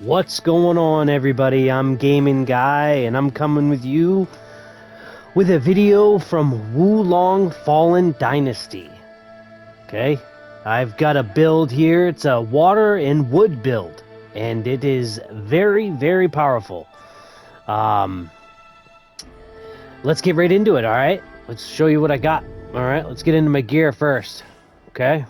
What's going on, everybody? I'm Gaming Guy, and I'm coming with you with a video from Wulong Fallen Dynasty. Okay, I've got a build here. It's a water and wood build, and it is very, very powerful. Let's get right into it. All right, let's show you what I got. All right, let's get into my gear first. Okay.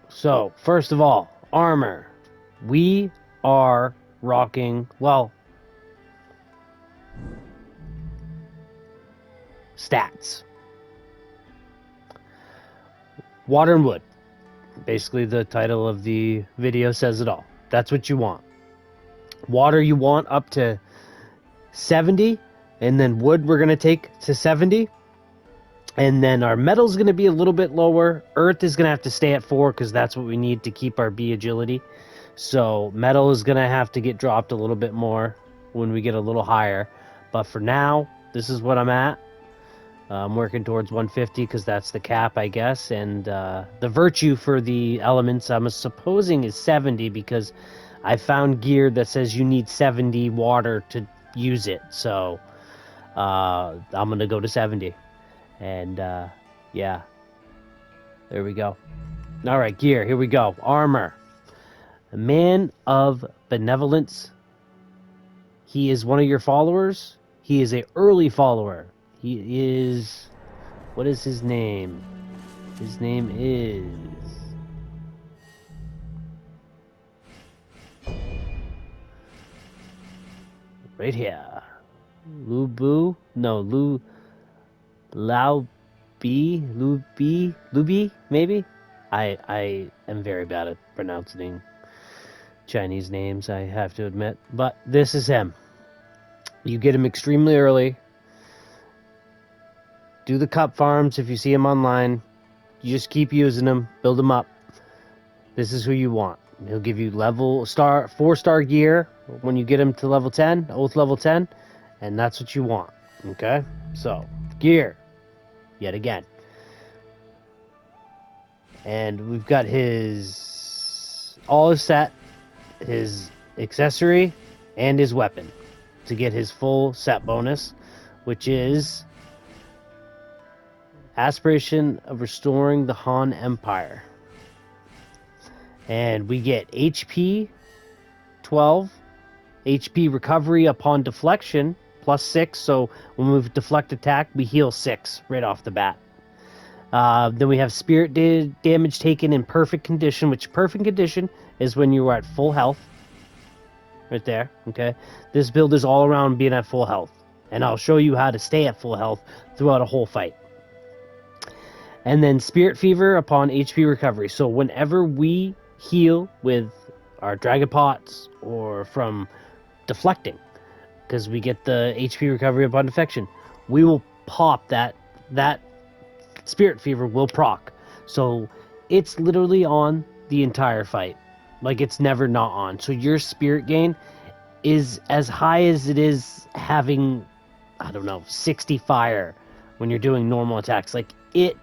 So, first of all, armor. We are rocking, well, stats. Water and wood. Basically, the title of the video says it all. That's what you want. Water, you want up to 70, and then wood, we're going to take to 70. And then our metal's going to be a little bit lower. Earth is going to have to stay at 4 because that's what we need to keep our bee agility. So metal is going to have to get dropped a little bit more when we get a little higher. But for now, this is what I'm at. I'm working towards 150 because that's the cap, I guess. And the virtue for the elements, I'm supposing, is 70 because I found gear that says you need 70 water to use it. So I'm going to go to 70. And yeah, there we go. All right, gear, here we go. Armor. A man of benevolence. He is one of your followers. He is an early follower. He is... What is his name? His name is... right here. Lubu? No, Lubi, maybe? I am very bad at pronouncing Chinese names, I have to admit. But this is him. You get him extremely early. Do the cup farms if you see him online. You just keep using him, build him up. This is who you want. He'll give you 4-star gear when you get him to level 10, oath level 10, and that's what you want. Okay? So, gear. Yet again. And we've got all his set, his accessory, and his weapon to get his full set bonus, which is Aspiration of Restoring the Han Empire. And we get HP 12, HP recovery upon deflection plus 6. So when we deflect attack, we heal 6 right off the bat. Then we have spirit damage taken in perfect condition, which perfect condition is when you are at full health. Right there, okay? This build is all around being at full health. And I'll show you how to stay at full health throughout a whole fight. And then Spirit Fever upon HP recovery. So whenever we heal with our Dragon Pots or from deflecting, because we get the HP recovery upon defection, we will pop that Spirit Fever will proc. So it's literally on the entire fight. Like, it's never not on. So your spirit gain is as high as it is having, I don't know, 60 fire when you're doing normal attacks. Like, it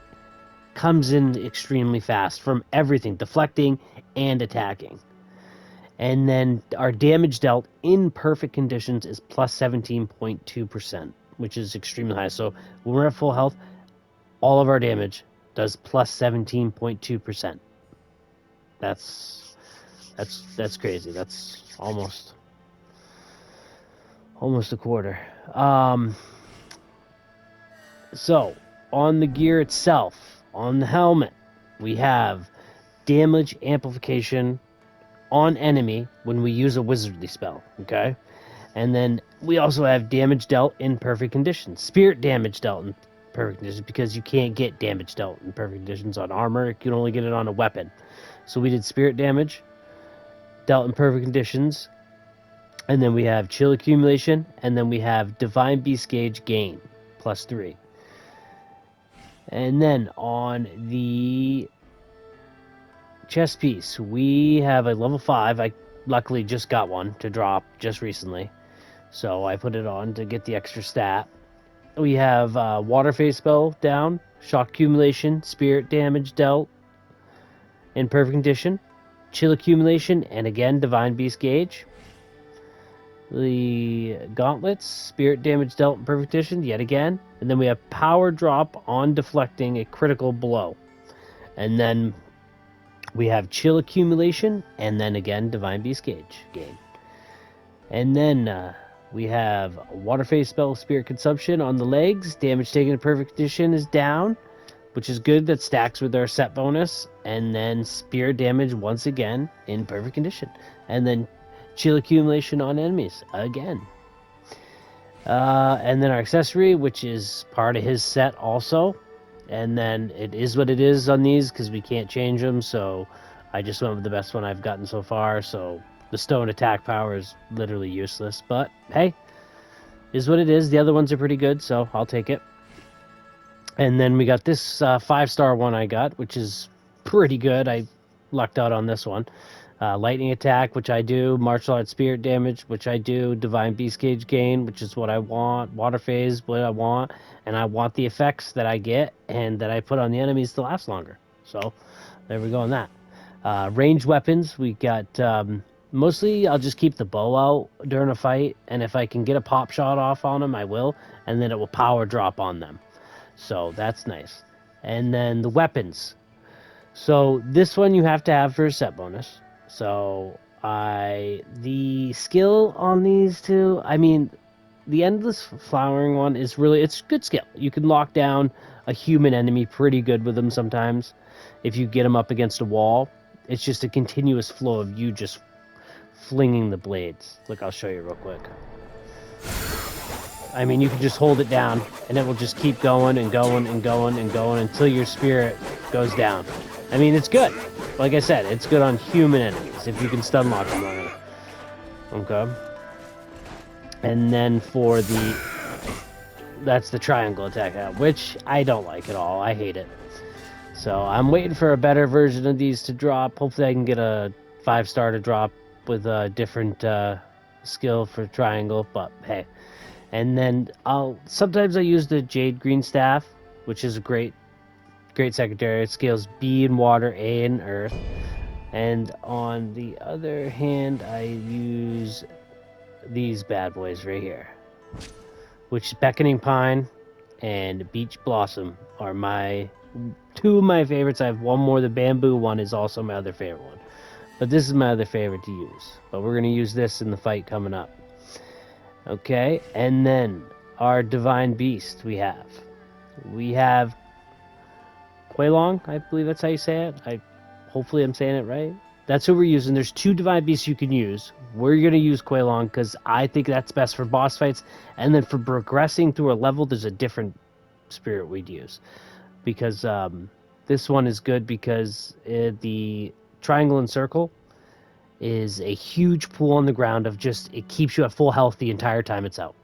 comes in extremely fast from everything, deflecting and attacking. And then our damage dealt in perfect conditions is plus 17.2%, which is extremely high. So when we're at full health, all of our damage does plus 17.2%. That's crazy. That's almost a quarter. So on the gear itself, on the helmet, we have damage amplification on enemy when we use a wizardry spell, okay? And then we also have damage dealt in perfect conditions. Spirit damage dealt in perfect conditions, because you can't get damage dealt in perfect conditions on armor. You can only get it on a weapon. So we did spirit damage dealt in perfect conditions. And then we have chill accumulation. And then we have divine beast gauge gain, plus 3. And then on the chest piece, we have a level 5. I luckily just got one to drop just recently, so I put it on to get the extra stat. We have water phase spell down, shock accumulation, spirit damage dealt, in perfect condition, chill accumulation, and again, divine beast gauge. The gauntlets, spirit damage dealt in perfect condition, yet again. And then we have power drop on deflecting a critical blow. And then we have chill accumulation, and then again, divine beast gauge gain. And then we have water phase spell spirit consumption on the legs. Damage taken in perfect condition is down, which is good. That stacks with our set bonus. And then spirit damage once again in perfect condition. And then chill accumulation on enemies again. And then our accessory, which is part of his set also. And then it is what it is on these because we can't change them. So I just went with the best one I've gotten so far. So the stone attack power is literally useless. But hey, is what it is. The other ones are pretty good, so I'll take it. And then we got this 5-star one I got, which is pretty good. I lucked out on this one. Lightning attack, which I do. Martial arts spirit damage, which I do. Divine beast gauge gain, which is what I want. Water phase, what I want. And I want the effects that I get and that I put on the enemies to last longer. So there we go on that. Ranged weapons, we got... mostly I'll just keep the bow out during a fight. And if I can get a pop shot off on them, I will. And then it will power drop on them. So that's nice. And then the weapons. So this one you have to have for a set bonus. So the skill on these two, I mean, the endless flowering one is really, it's good skill. You can lock down a human enemy pretty good with them sometimes. If you get them up against a wall, it's just a continuous flow of you just flinging the blades. Look, I'll show you real quick. I mean, you can just hold it down and it will just keep going and going and going and going until your spirit goes down. I mean, it's good. Like I said, it's good on human enemies if you can stun lock them on it. Okay. And then for that's the triangle attack, which I don't like at all. I hate it. So I'm waiting for a better version of these to drop. Hopefully I can get a 5-star to drop with a different skill for triangle, but hey. And then sometimes I use the Jade Green Staff, which is a great secondary. It scales B in water, A in earth. And on the other hand, I use these bad boys right here, which Beckoning Pine and Beach Blossom are two of my favorites. I have one more. The Bamboo one is also my other favorite one. But this is my other favorite to use. But we're going to use this in the fight coming up. Okay, and then our Divine Beast we have. We have Quaylong, I believe that's how you say it. Hopefully I'm saying it right. That's who we're using. There's 2 Divine Beasts you can use. We're going to use Quaylong because I think that's best for boss fights. And then for progressing through a level, there's a different spirit we'd use. Because this one is good because the triangle and circle is a huge pool on the ground of just, it keeps you at full health the entire time it's out.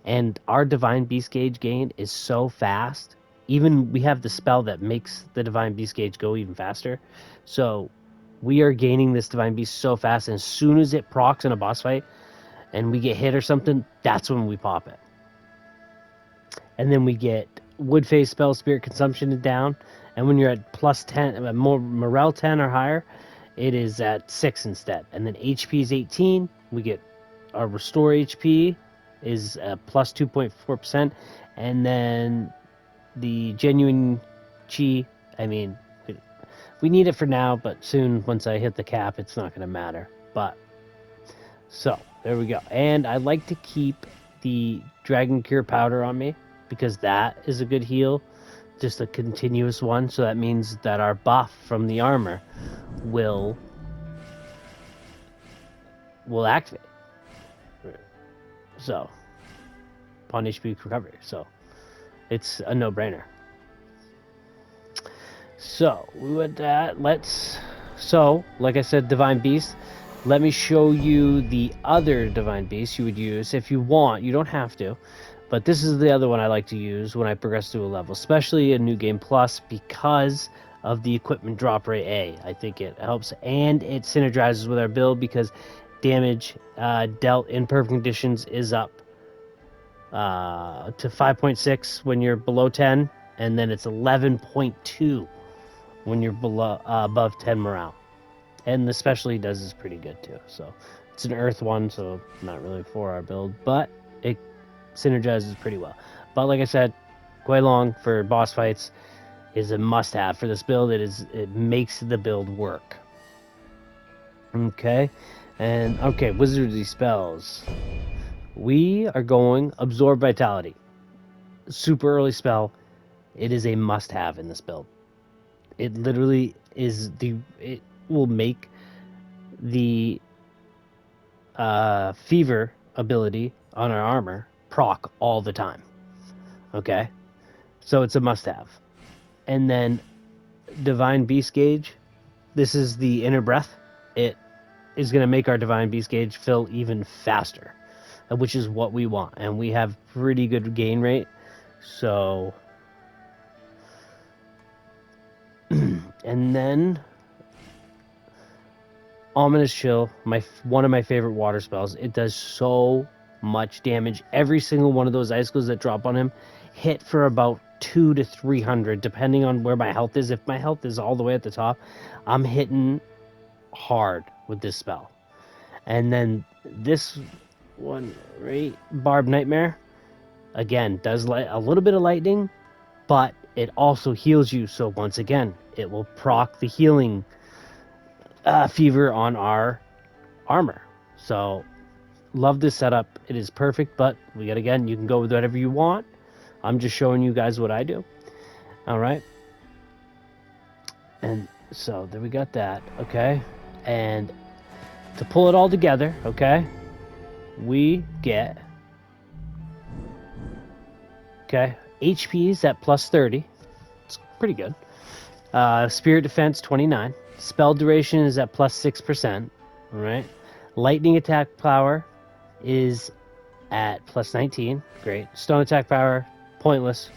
And our Divine Beast Gauge gain is so fast. Even we have the spell that makes the Divine Beast Gauge go even faster. So we are gaining this Divine Beast so fast, and as soon as it procs in a boss fight and we get hit or something, that's when we pop it. And then we get Wood Phase spell Spirit Consumption down. And when you're at plus 10, more Morale 10 or higher, it is at 6 instead. And then HP is 18. We get our Restore HP is plus 2.4%. And then the Genuine Chi, I mean, we need it for now, but soon, once I hit the cap, it's not going to matter. But, so, there we go. And I like to keep the Dragon Cure Powder on me, because that is a good heal. Just a continuous one, so that means that our buff from the armor will activate. So, upon HP recovery. So, it's a no-brainer. So, with that, like I said, Divine Beast. Let me show you the other Divine Beast you would use if you want. You don't have to. But this is the other one I like to use when I progress through a level, especially in New Game Plus, because of the equipment drop rate A. I think it helps, and it synergizes with our build because damage dealt in perfect conditions is up to 5.6 when you're below 10, and then it's 11.2 when you're below above 10 morale. And the special he does is pretty good too. So it's an earth one, so not really for our build, but it synergizes pretty well. But like I said, Kuei Long for boss fights is a must-have for this build. It makes the build work. Okay, and okay, Wizardry spells. We are going Absorb Vitality. Super early spell. It is a must-have in this build. It literally is it will make the fever ability on our armor proc all the time. Okay, so it's a must-have. And then Divine Beast Gauge. This is the Inner Breath. It is going to make our Divine Beast Gauge fill even faster, which is what we want. And we have pretty good gain rate. So, and then Ominous Chill, one of my favorite water spells. It does so much damage. Every single one of those icicles that drop on him hit for about 200 to 300, depending on where my health is. If my health is all the way at the top, I'm hitting hard with this spell. And then this one, right, Barb Nightmare, again, does a little bit of lightning, but it also heals you. So once again, it will proc the healing fever on our armor. So love this setup. It is perfect, but again, you can go with whatever you want. I'm just showing you guys what I do. All right. And so there we got that. Okay. And to pull it all together, okay, we get, okay, HP's at plus 30. It's pretty good. Spirit Defense 29. Spell duration is at plus 6%. All right. Lightning attack power is at plus 19. Great. Stone attack power, pointless.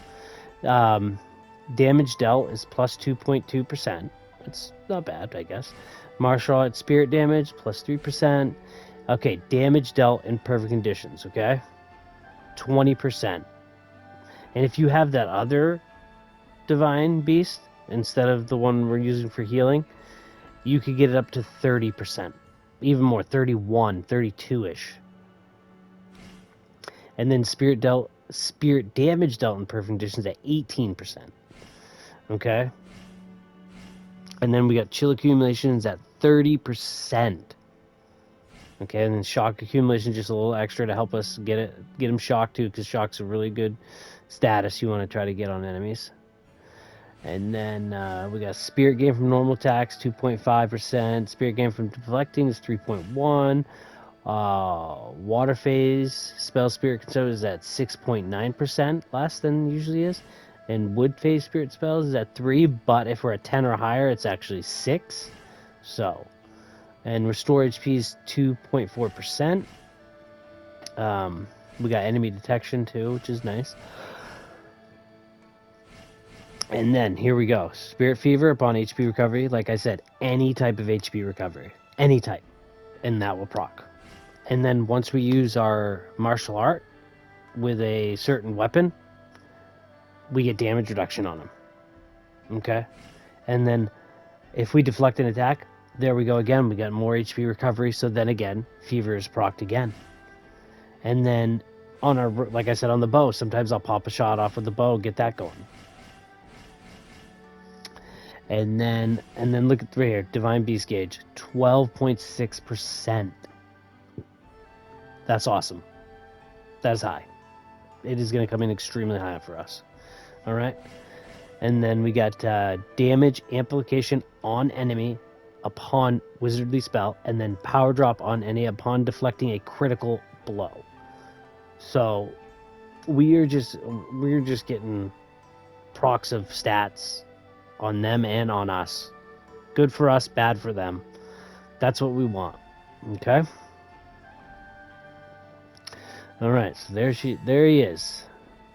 Damage dealt is plus 2.2%. It's not bad, I guess. Martial art spirit damage plus 3%. Okay, damage dealt in perfect conditions, okay? 20%. And if you have that other divine beast instead of the one we're using for healing, you could get it up to 30%. Even more, 31, 32-ish. And then spirit damage dealt in perfect conditions at 18%. Okay? And then we got chill accumulations at 30%. Okay, and then shock accumulation just a little extra to help us get them shocked too, because shock's a really good status you want to try to get on enemies. And then we got spirit gain from normal attacks 2.5%. Spirit gain from deflecting is 3.1. Water phase spell spirit control is at 6.9%, less than usually is. And wood phase spirit spells is at 3, but if we're at 10 or higher, it's actually 6. So, and restore HP is 2.4%. We got enemy detection too, which is nice. And then here we go. Spirit Fever upon HP recovery. Like I said, any type of HP recovery. Any type. And that will proc. And then once we use our martial art with a certain weapon, we get damage reduction on them. Okay? And then if we deflect an attack, there we go again. We got more HP recovery. So then again, Fever is procced again. And then on our, like I said, on the bow, sometimes I'll pop a shot off with the bow, get that going. And then look at right here, Divine Beast Gauge, 12.6%. That's awesome. That's high. It is going to come in extremely high for us. All right. And then we got damage amplification on enemy upon wizardly spell, and then power drop on enemy upon deflecting a critical blow. So we're just getting procs of stats on them and on us. Good for us, bad for them. That's what we want. Okay? Alright, so there he is.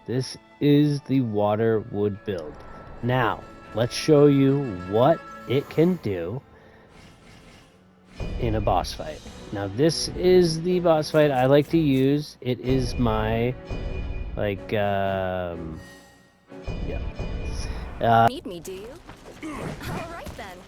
This is the water wood build. Now, let's show you what it can do in a boss fight. Now, this is the boss fight I like to use. It is my, like, yeah. Need me, do you? All right then.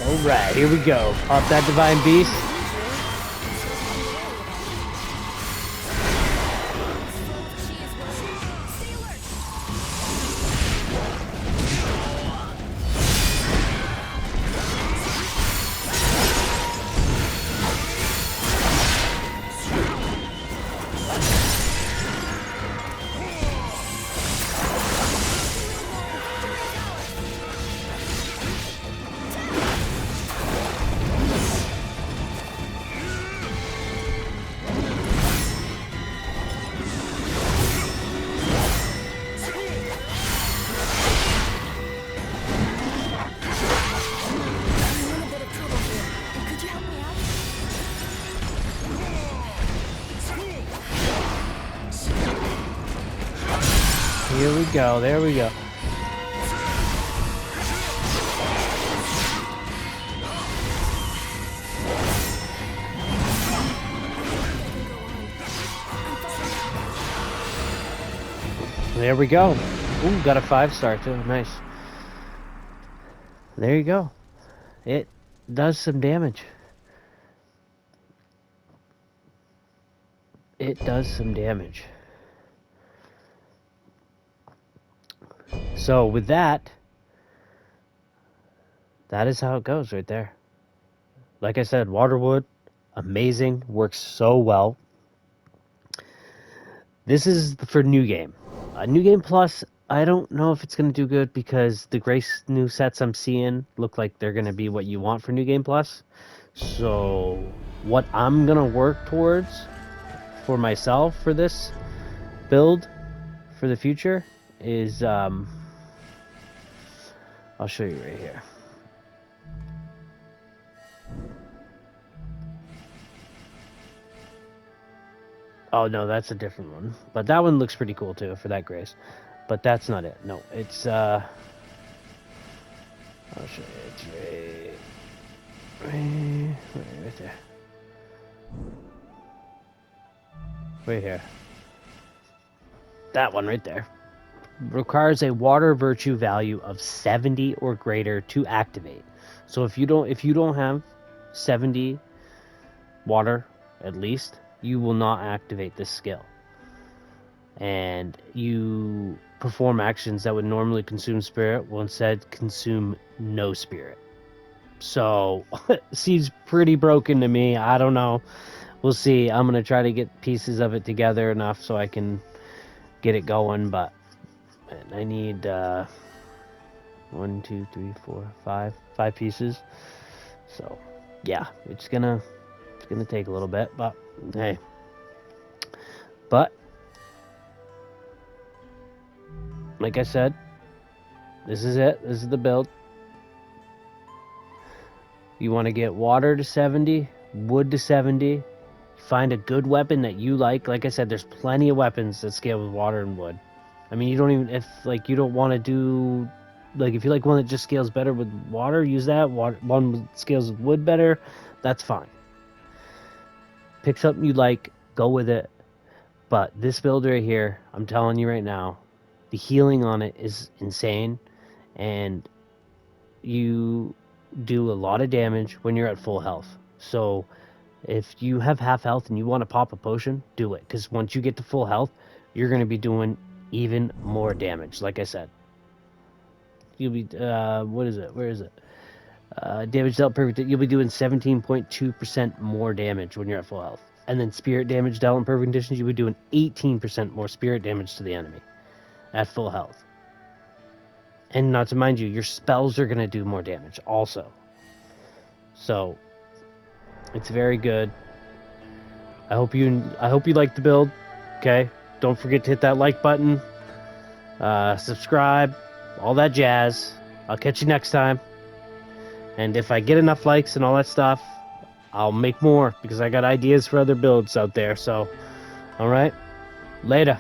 Alright, here we go. Pop that Divine Beast. Here we go. There we go. There we go. Ooh, got a 5-star too. Nice. There you go. It does some damage. It does some damage. So with that, that is how it goes right there. Like I said, Waterwood, amazing, works so well. This is for New Game. New Game Plus, I don't know if it's going to do good because the Grace new sets I'm seeing look like they're going to be what you want for New Game Plus. So what I'm going to work towards for myself for this build for the future is, I'll show you right here. Oh no, that's a different one. But that one looks pretty cool too for that Grace. But that's not it. No, it's I'll show you. It's right there. Right here. That one right there. Requires a water virtue value of 70 or greater to activate. So if you don't have 70 water at least, you will not activate this skill. And you perform actions that would normally consume spirit will instead consume no spirit. So seems pretty broken to me. I don't know. We'll see. I'm gonna try to get pieces of it together enough so I can get it going, but I need 1, 2, 3, 4, 5 pieces. So yeah, it's gonna take a little bit, but hey. But like I said, this is it. This is the build. You want to get water to 70, wood to 70. Find a good weapon that you like. Like I said, there's plenty of weapons that scale with water and wood. I mean, you don't even, if like you don't want to do, like if you like one that just scales better with water, use that. One that scales with wood better, that's fine. Pick something you like, go with it. But this build right here, I'm telling you right now, the healing on it is insane, and you do a lot of damage when you're at full health. So if you have half health and you want to pop a potion, do it, because once you get to full health, you're going to be doing even more damage. Like I said, you'll be what is it? Where is it? Damage dealt per, you'll be doing 17.2% more damage when you're at full health. and then spirit damage dealt in perfect conditions, you would do an 18% more spirit damage to the enemy at full health. And not to mind you, your spells are going to do more damage also. So it's very good. I hope you like the build. Okay, don't forget to hit that like button, subscribe, all that jazz. I'll catch you next time. And if I get enough likes and all that stuff, I'll make more because I got ideas for other builds out there. So, all right, later.